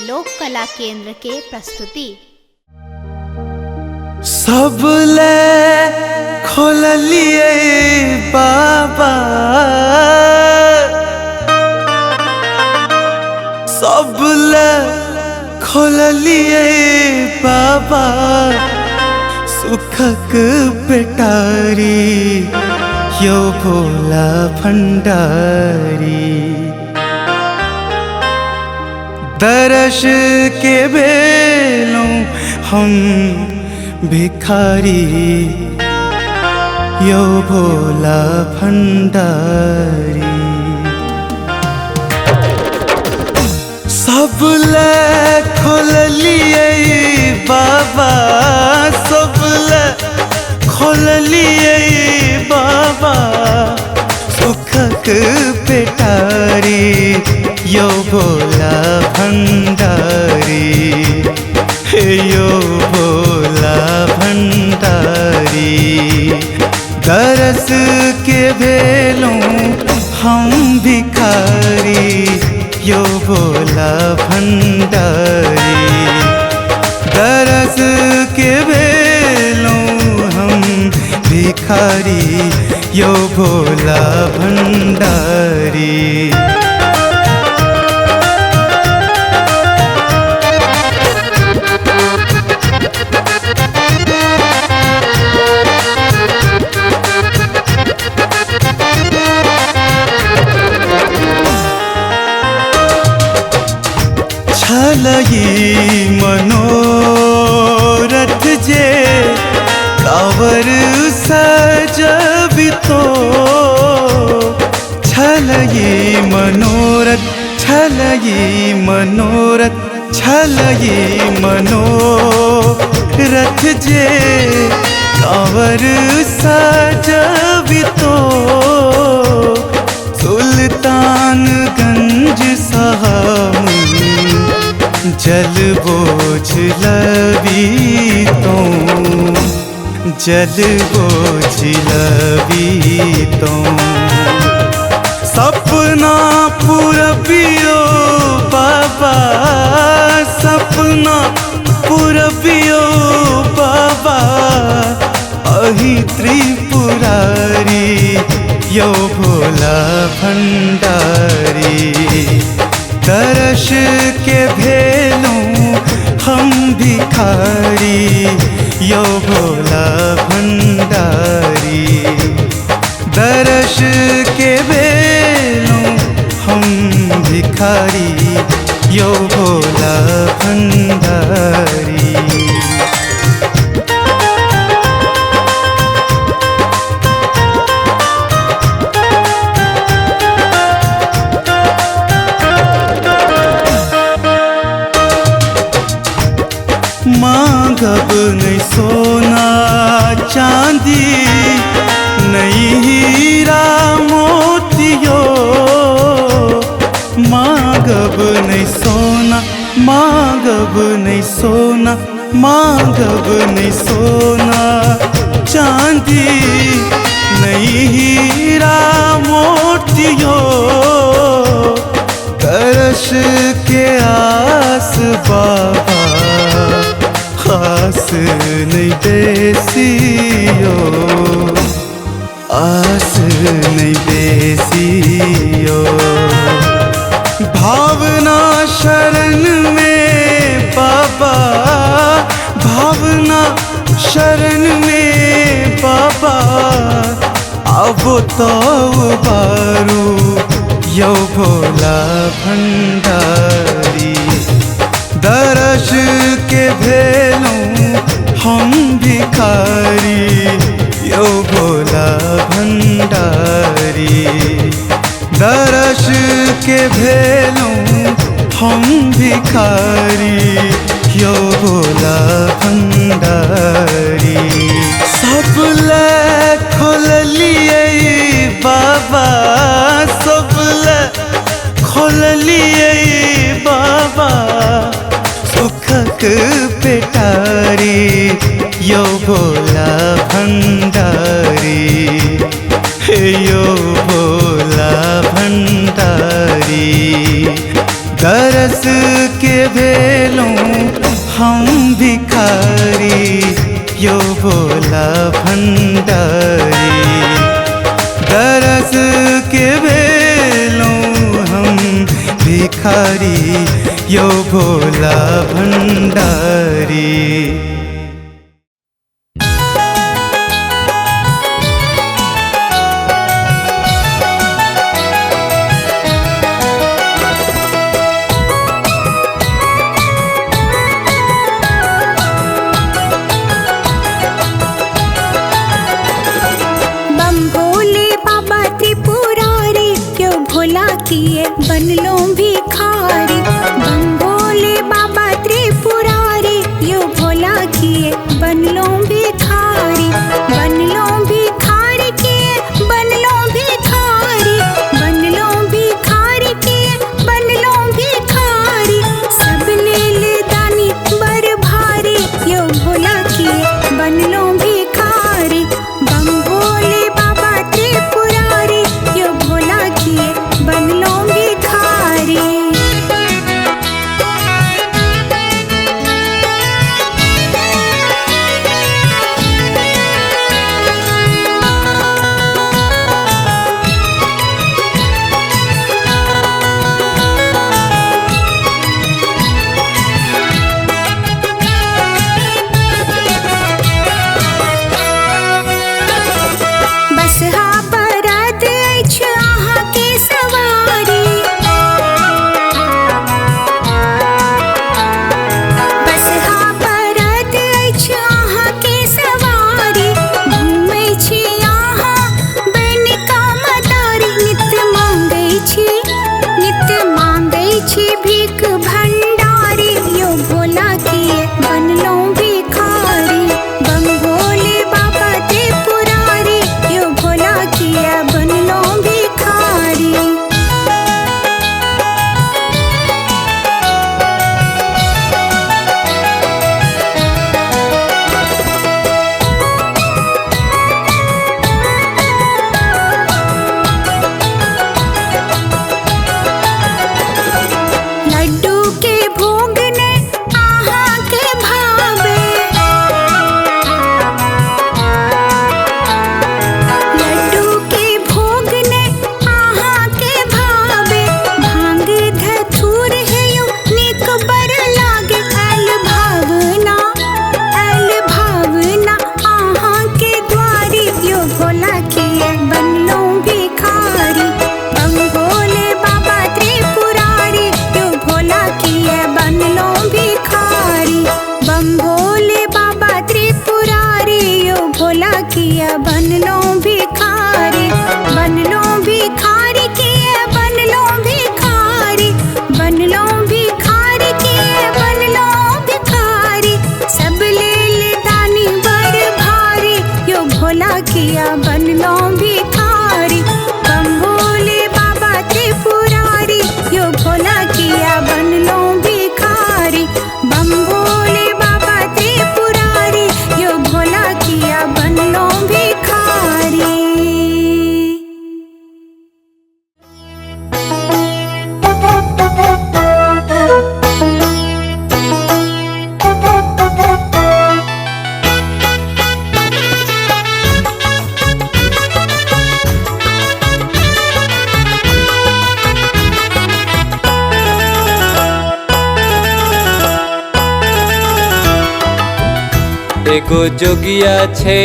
लोक कला केंद्र के प्रस्तुति। सब ले खोल लिए बाबा, सब ले खोल लिए बाबा, सुखक पेटारी यो भोला भंडारी। दर्श के बेलों हम भिखारी यो भोला भंडारी। सब ले खोल लिए बाबा, सब ले खोल लिए बाबा, सुखक पेटारी यो भोला भंडारी, यो भोला भंडारी। दरस के बेलों हम भिखारी यो भोला भंडारी। दरस के बेलों हम भिखारी यो भोला भंडारी। छलई मनोरथ जे कावर सजबितो, छलई मनोरथ, छलई मनोरथ, छलई मनोरथ जे कावर सजबितो। सुल्तानगंज साहब जल बोझ लबी तो, जल बोझ लबी तो। सपना पूरबियो बाबा, सपना पूरबियो बाबा, अहि त्रिपुरारी यो भोला भंडारी। दर्श के भेलों हम भिखारी यो भोला भंडारी। दर्श के भेलों हम भिखारी यो भोला भंडारी। मांगब नहीं सोना चांदी, नहीं हीरा मोतियो। मांगब नहीं सोना, मांगब नहीं सोना, मांगब नहीं सोना चांदी, नहीं हीरा मोतियो। तरस के आस बाबा, आस नहीं बेसियो, आस नहीं बेसियो। भावना शरण में बाबा, भावना शरण में बाबा, अब तो बारू यो भोला भंडारी। दर्श के भेलों हम भिखारी यो भोला भंडारी। दर्श के भेलों हम भिखारी यो भोला भंडारी। सब ले खोल लिए बाबा, सब ले खोल लिए बाबा, सुखक पेटारी यो भोला भंडारी, यो भोला भंडारी। तरस के भेलूं हम भिखारी यो भोला भंडारी। तरस के भेलूं हम भिखारी यो भोला भंडारी। किए बनलो भिखारी, बम भोले बाबा त्रिपुरारी, यो भोला किए बनलो भिखारी। बनलो भिखारी किए बनलो भिखारी, बनलो भिखारी किए बनलो भिखारी। सब लेल दानी बर भारी, यो भोला किए बनलो भिखारी। बम भोले बाबा त्रिपुरारी, यो भोला किए बनलो भिखारी। बसहा बरद अछि अहाँ के सवारी, बसहा बरद अछि अहाँ के सवारी। घूमै छी अहाँ बन कामदारी, नित्य मांगै छी भीख भंडारी। यो भोला किए बनलो भिखारी, बम भोले बाबा त्रिपुरारी, यो भोला किए बनलो भिखारी। लड्डू के भोग ने अहाँ के भावे, लड्डू के भोग ने अहाँ के भावे। भांग धतूर है यो नीक बर लागे, ऐल भावना अहाँ के द्वारी। यो भोला किए बनलो भिखारी, बम भोले बाबा त्रिपुरारी, यो भोला किए बनलो भिखारी। बम भोले बाबा त्रिपुरारी, यो भोला किए बनलो भिखारी। बनलो भिखारी किए बनलो भिखारी, बनलो भिखारी किए बनलो भिखारी। सब लेल दानी बर भारी, यो भोला किए बनलो भिखारी। बम भोले बाबा त्रिपुरारी, यो भोला किए बनलो भिखारी। बम भोले बाबा त्रिपुरारी, यो भोला किए बनलो भिखारी। एगो जोगिया छे,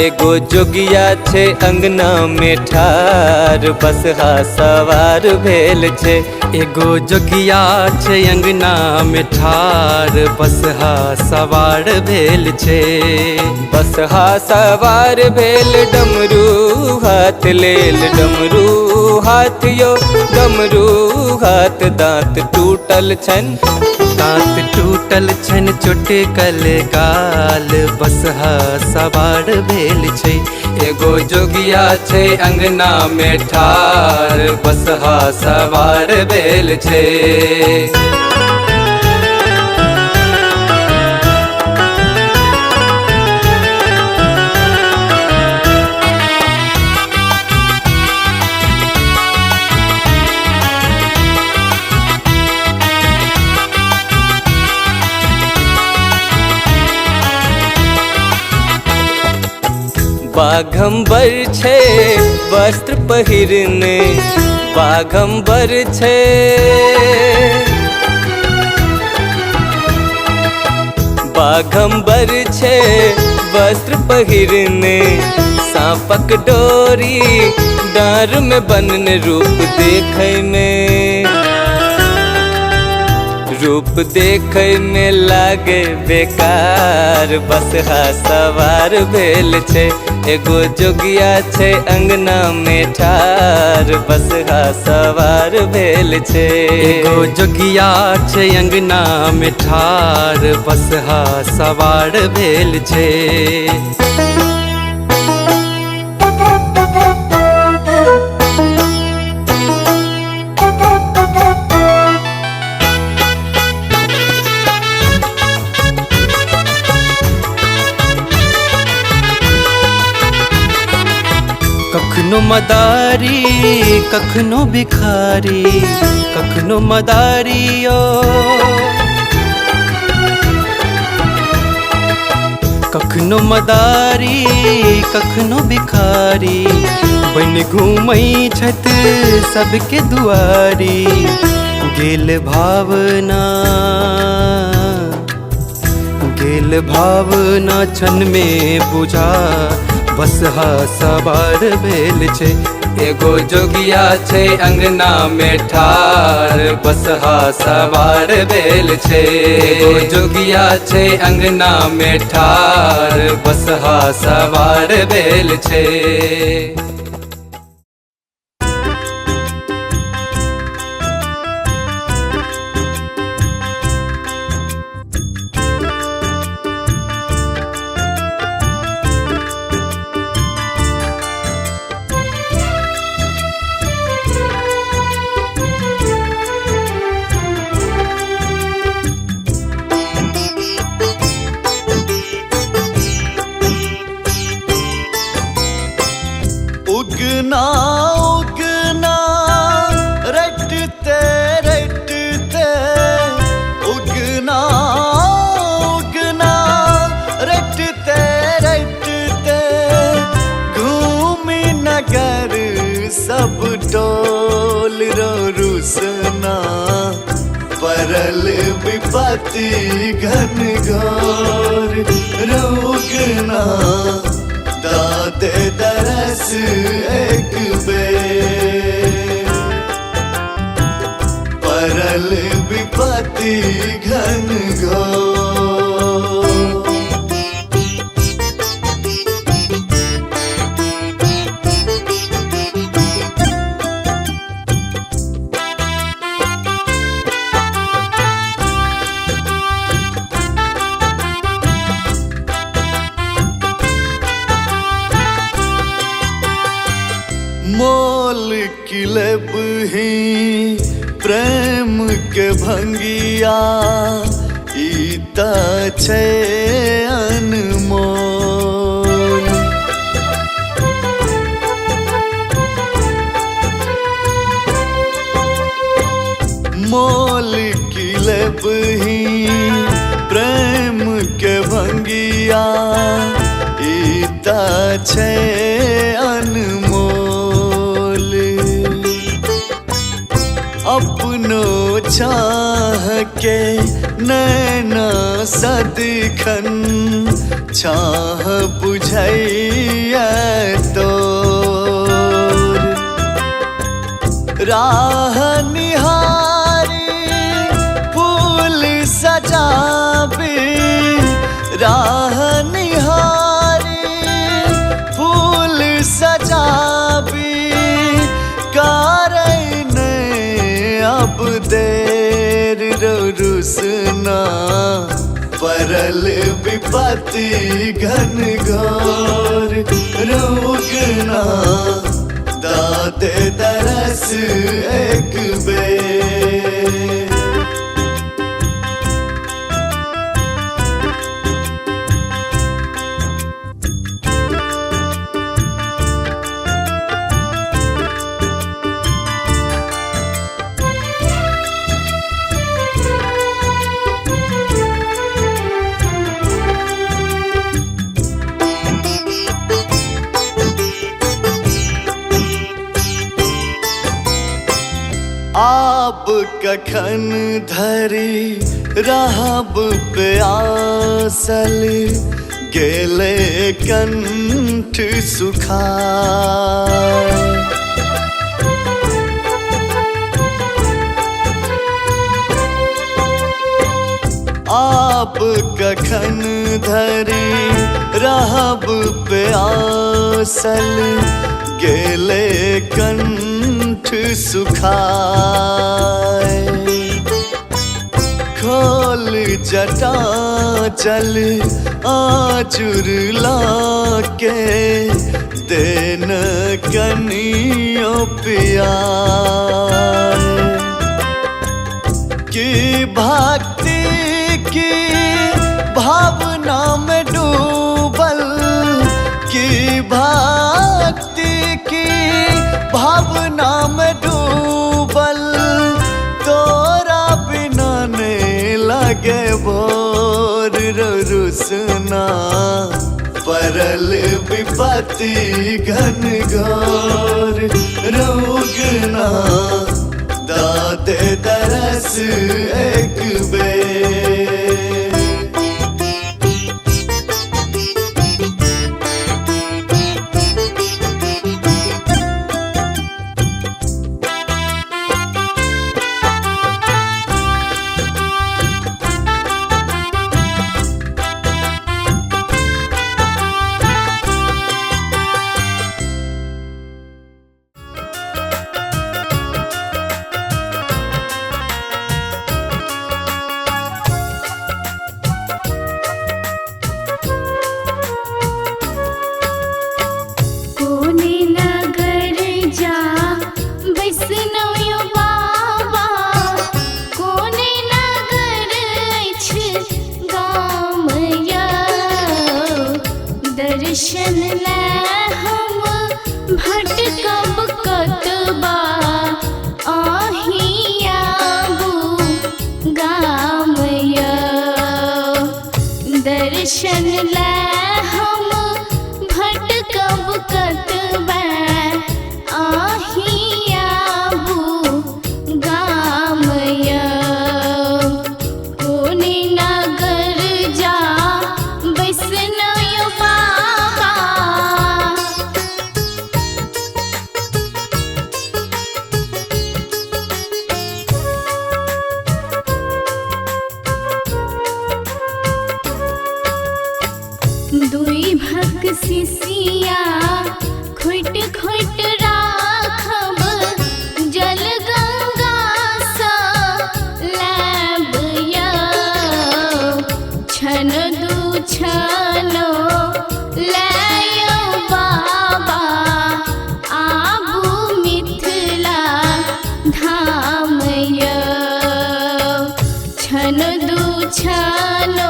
एगो जोगिया छे अंगना में ठार, बसहा सवार भेल छे। एगो जोगिया छे अंगना में ठार, बसहा सवार भेल छे। बसहा सवार भेल डमरू हाथ लेल, डमरू हाथ यो डमरू हाथ। दांत टूटल छन, दांत टूटल छन चोटकल गाल, बसहा सवार भेल छे। एगो जोगिया छे अंगना में ठार, बसहा सवार भेल छे। बाघंबर छे वस्त्र पहिरने बाघंबर छे बाघंबर छे वस्त्र पहिरने सांपक डोरी डार में बनने रूप देखे में लागे बेकार बसहा सवार भेल छे एगो जोगिया छे अंगना में ठार बसहा सवार भेल छे एगो जोगिया छे अंगना में ठार बसहा सवार भेल छे कखनो मदारी कखनो भिखारी कखनो मदारियो कखनो मदारी कखनो भिखारी बन घूमई छत सबके दुआरी गेल भावना क्षण में बुझा बसहा सवार भेल छे एगो जोगिया छे अंगना में ठार बसहा सवार भेल छे एगो जोगिया छे अंगना में ठार बसहा सवार भेल छे उगना उगना रटते रटते उगना उगना रटते रटते घूमी नगर सब टोल रो रुसना परल विपत्ति घन घोर रोगना दाते दरस एक बेर परल विपत्ति घन घोर मोल किलब ही प्रेम के भंगिया ईता छे अनमोल मोल किलब ही प्रेम के भंगिया ईता छे अनमोल अपनो चाह के नैना सदिखन चाह बुझैया तोर राह निहारी फूल सजाबी राह निहारी फूल सजाबी कारैन अब देर रो रुसना परल विपत्ति घन घोर रोगना दाते दरस एक बेर आप कखन धरी रहब प्यासल, गेले कंठ सुखाय। आप कखन धरी रहब प्यासल, गेले कंठ सुखाय। खोल जटा चल आचुर लाके, देन कनियो पियाय। की भक्ति की भावना में डूबल, की भक्ति की भावना में डूबल, तोरा बिना ने लगे भोर रुसना। परल विपत्ति घन घोर रोगना, दादे तरस एक बेर। दर्शन ले हम भटकब कतबा, आहियाबू गामया। दर्शन ले हम भटकब कतबा, आहियाबू गामया। कोने नगर जा बैसनयो बाबा, दुई भक सिसिया खोट खोट राखब, जल गंगा सा लैबया। छन दू छनो लयो बाबा, आबू मिथिला धामया। छन दू छनो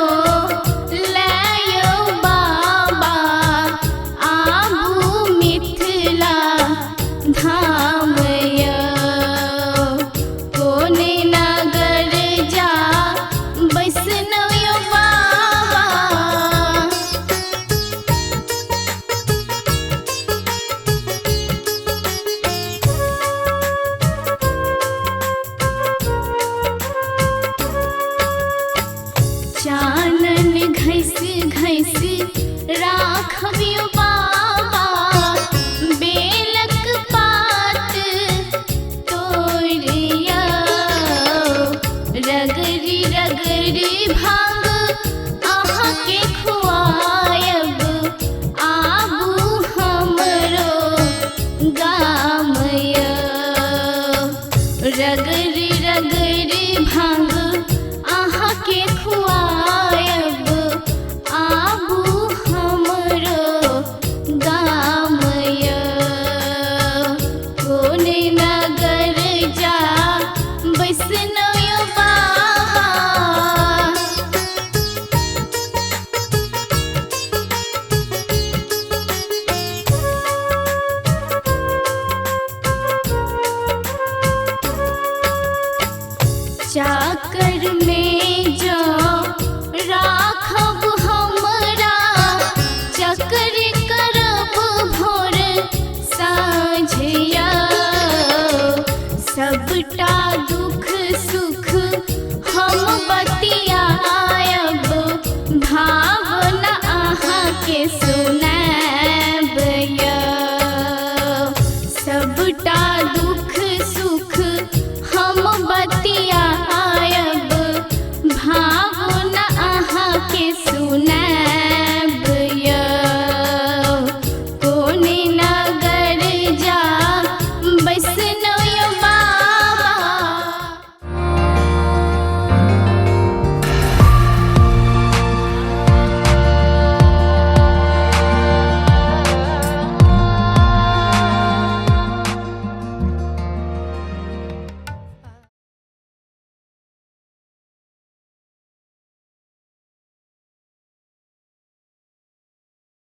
धामया। कोने नगर जा बैसनयो बाबा, चानन घैस घैस राखबियो बाबा, बेलक पात तोड़िया। रगरी रगरी भांग अहाँ के खुआयब, आबू हमरो गामया। रगरी